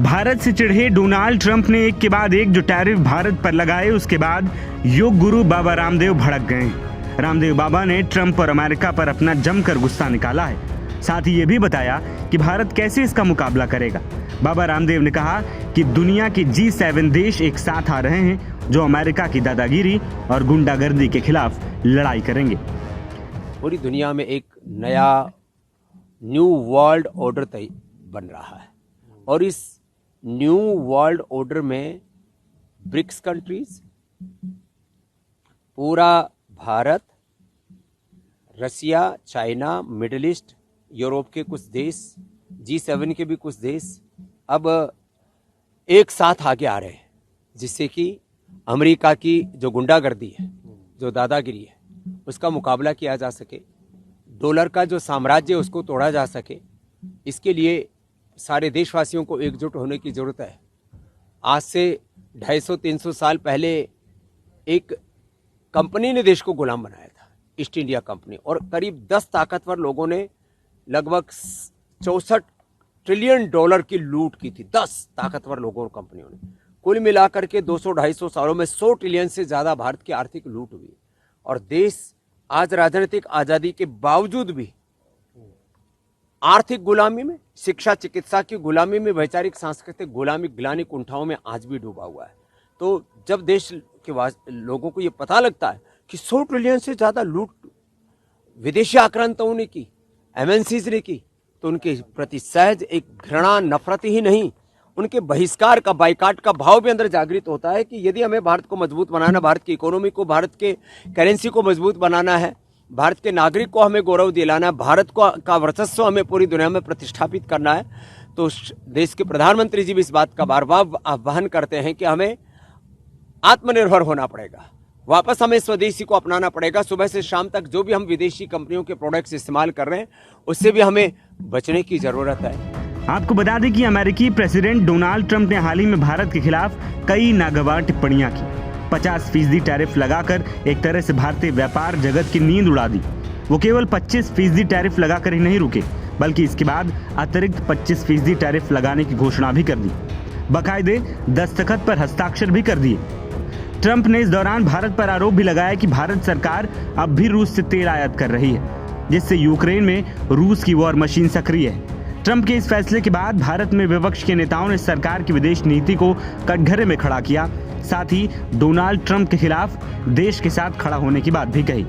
भारत से चिढ़े Donald Trump ने एक के बाद एक जो टैरिफ भारत पर लगाए, उसके बाद योग गुरु बाबा रामदेव भड़क गए। रामदेव बाबा ने ट्रंप और अमेरिका पर अपना जमकर गुस्सा निकाला है। साथ ही ये भी बताया कि भारत कैसे इसका मुकाबला करेगा। बाबा रामदेव ने कहा कि दुनिया के G7 देश एक साथ आ रहे हैं जो अमेरिका की दादागिरी और गुंडागर्दी के खिलाफ लड़ाई करेंगे। पूरी दुनिया में एक नया न्यू वर्ल्ड ऑर्डर बन रहा है और इस न्यू वर्ल्ड ऑर्डर में ब्रिक्स कंट्रीज, पूरा भारत, रसिया, चाइना, मिडिल ईस्ट, यूरोप के कुछ देश, G7 के भी कुछ देश अब एक साथ आगे आ रहे हैं, जिससे कि अमेरिका की जो गुंडागर्दी है, जो दादागिरी है, उसका मुकाबला किया जा सके, डॉलर का जो साम्राज्य है उसको तोड़ा जा सके। इसके लिए सारे देशवासियों को एकजुट होने की जरूरत है। आज से 250-300 साल पहले एक कंपनी ने देश को गुलाम बनाया था, ईस्ट इंडिया कंपनी, और करीब 10 ताकतवर लोगों ने लगभग 64 ट्रिलियन डॉलर की लूट की थी। 10 ताकतवर लोगों और कंपनियों ने कुल मिलाकर के 200-250 सालों में 100 ट्रिलियन से ज्यादा भारत की आर्थिक लूट हुई। और देश आज राजनीतिक आजादी के बावजूद भी आर्थिक गुलामी में, शिक्षा चिकित्सा की गुलामी में, वैचारिक सांस्कृतिक गुलामी, ग्लानि कुंठाओं में आज भी डूबा हुआ है। तो जब देश के लोगों को ये पता लगता है कि 100 ट्रिलियन से ज्यादा लूट विदेशी आक्रांताओं ने की, MNCs ने की, तो उनके प्रति सहज एक घृणा, नफरत ही नहीं, उनके बहिष्कार का, बाइकाट का भाव भी अंदर जागृत होता है कि यदि हमें भारत को मजबूत बनाना, भारत की इकोनॉमी को, भारत के करेंसी को मजबूत बनाना है, भारत के नागरिक को हमें गौरव दिलाना है, भारत को का वर्चस्व हमें पूरी दुनिया में प्रतिष्ठापित करना है, तो देश के प्रधानमंत्री जी भी इस बात का बार बार आह्वान करते हैं कि हमें आत्मनिर्भर होना पड़ेगा, वापस हमें स्वदेशी को अपनाना पड़ेगा। सुबह से शाम तक जो भी हम विदेशी कंपनियों के प्रोडक्ट्स इस्तेमाल कर रहे हैं उससे भी हमें बचने की जरूरत है। आपको बता दें कि अमेरिकी प्रेसिडेंट डोनाल्ड ट्रंप ने हाल ही में भारत के खिलाफ कई नागवार टिप्पणियां की। 50% टैरिफ लगाकर एक तरह से भारतीय व्यापार जगत की नींद उड़ा दी। वो केवल 25% टैरिफ लगाकर ही नहीं रुके, बल्कि इसके बाद अतिरिक्त 25% टैरिफ लगाने की घोषणा भी कर दी। बाकायदे दस्तखत पर हस्ताक्षर भी कर दिए। ट्रंप ने इस दौरान भारत पर आरोप भी लगाया कि भारत सरकार अब भी रूस से तेल आयात कर रही है, जिससे यूक्रेन में रूस की वॉर मशीन सक्रिय है। ट्रंप के इस फैसले के बाद भारत में विपक्ष के नेताओं ने सरकार की विदेश नीति को कटघरे में खड़ा किया। साथ ही डोनाल्ड ट्रंप के खिलाफ देश के साथ खड़ा होने की बात भी कही।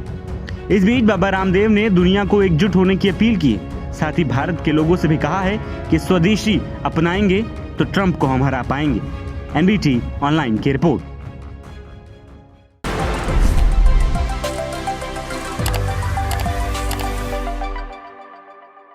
इस बीच बाबा रामदेव ने दुनिया को एकजुट होने की अपील की। साथ ही भारत के लोगों से भी कहा है कि स्वदेशी अपनाएंगे तो ट्रंप को हम हरा पाएंगे। NBT ऑनलाइन की रिपोर्ट।